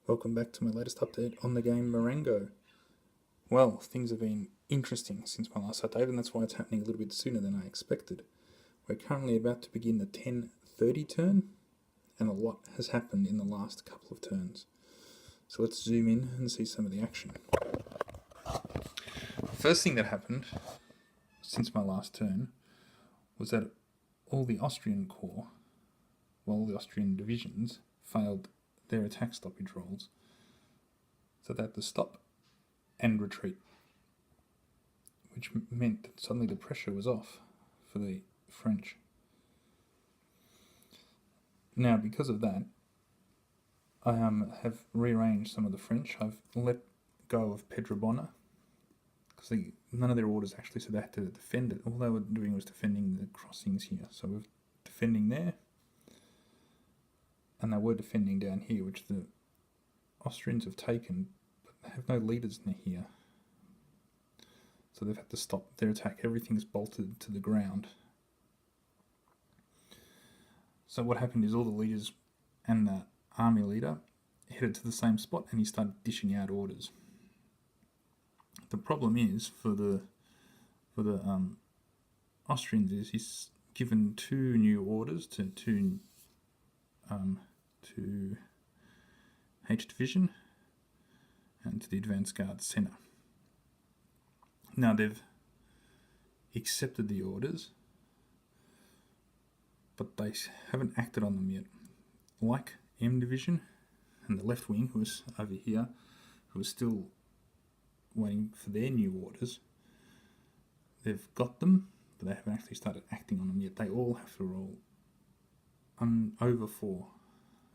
Welcome back to my latest update on the game Marengo. Well, things have been interesting since my last update, and that's why it's happening a little bit sooner than I expected. We're currently about to begin the 10:30 turn, and a lot has happened in the last couple of turns. So let's zoom in and see some of the action. The first thing that happened since my last turn was that all the Austrian corps, well, all the Austrian divisions, failed their attack stoppage rolls, so they had to stop and retreat, which meant that suddenly the pressure was off for the French. Now, because of that, I have rearranged some of the French. I've let go of Petrobona because none of their orders actually said they had to defend it. All they were doing was defending the crossings here. So we're defending there, and they were defending down here, which the Austrians have taken, but they have no leaders near here. So they've had to stop their attack. Everything's bolted to the ground. So what happened is all the leaders and the army leader headed to the same spot, and he started dishing out orders. The problem is for the Austrians is he's given two new orders to H Division and to the Advance Guard Centre. Now they've accepted the orders, but they haven't acted on them yet. Like M Division and the left wing, who was over here, who was still waiting for their new orders, they've got them, but they haven't actually started acting on them yet. They all have to roll over 4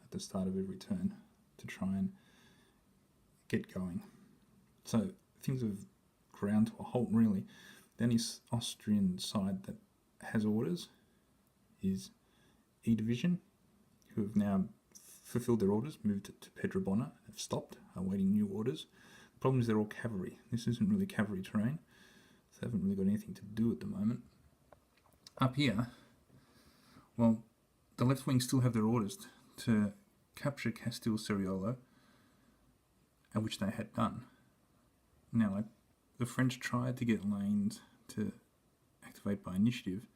at the start of every turn to try and get going. So things have ground to a halt, really. The only Austrian side that has orders is E Division, who have now fulfilled their orders, moved to Petrobona, have stopped, are waiting new orders. The problem is they're all cavalry. This isn't really cavalry terrain, so they haven't really got anything to do at the moment. Up here, well, the left wing still have their orders to capture Castile-Soriolo, which they had done. Now, the French tried to get lanes to activate by initiative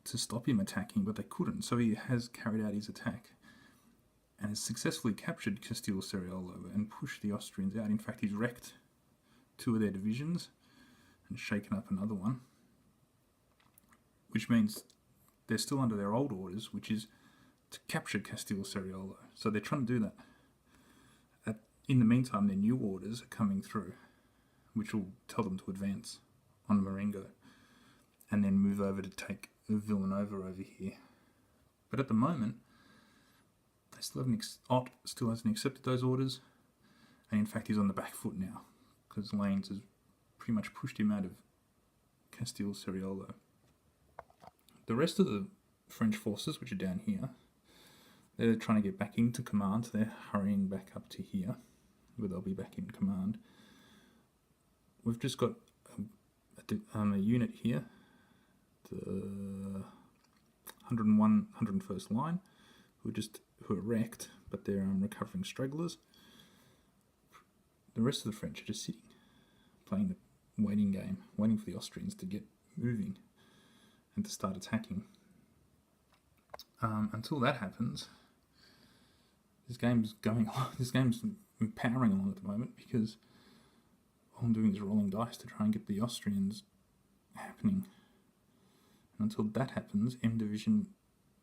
to stop him attacking, but they couldn't. So he has carried out his attack and has successfully captured Castile-Soriolo and pushed the Austrians out. In fact, he's wrecked 2 of their divisions and shaken up another one, which means they're still under their old orders, which is to capture Castile-Soriolo. So they're trying to do that. In the meantime, their new orders are coming through, which will tell them to advance on Marengo and then move over to take Villanova over here. But at the moment, they still haven't Ott still hasn't accepted those orders, and in fact he's on the back foot now because Lanes has pretty much pushed him out of Castile-Soriolo. The rest of the French forces, which are down here, they're trying to get back into command. They're hurrying back up to here, where they'll be back in command. We've just got a unit here, the 101st line, who are wrecked, but they're recovering stragglers. The rest of the French are just sitting, playing the waiting game, waiting for the Austrians to get moving and to start attacking. Until that happens, this game's going on. This game's powering along at the moment because all I'm doing is rolling dice to try and get the Austrians happening. And until that happens, M Division,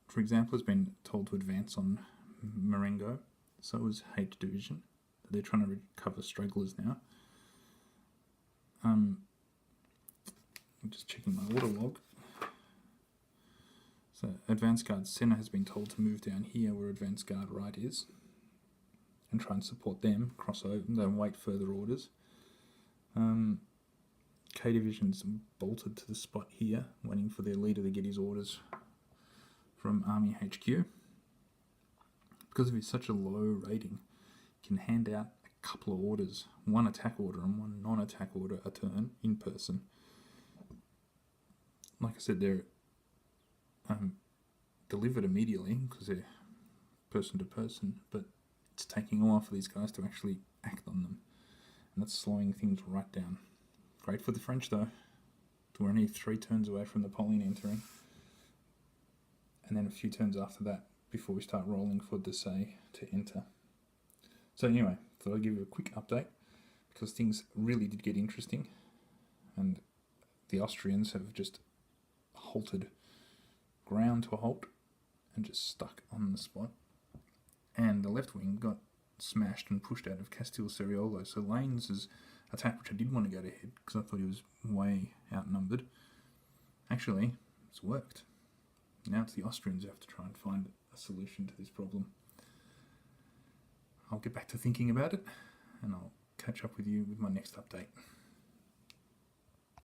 for example, has been told to advance on Marengo. So is H Division. They're trying to recover stragglers now. I'm just checking my order log. So Advance Guard Centre has been told to move down here where Advance Guard Right is and try and support them, cross over, and then wait further orders. K Division's bolted to the spot here, waiting for their leader to get his orders from Army HQ. Because of his such a low rating, he can hand out a couple of orders, one attack order and one non-attack order a turn in person. Like I said, they're delivered immediately because they're person to person, but it's taking a while for these guys to actually act on them. And that's slowing things right down. Great for the French though. We're only 3 turns away from Napoleon entering. And then a few turns after that before we start rolling for Desailly to enter. So anyway, thought I'd give you a quick update because things really did get interesting. And the Austrians have just halted, ground to a halt, and just stuck on the spot. And the left wing got smashed and pushed out of Castel-Soriolo. So Lanes' attack, which I did want to go to head because I thought he was way outnumbered, actually, it's worked. Now it's the Austrians who have to try and find a solution to this problem. I'll get back to thinking about it, and I'll catch up with you with my next update.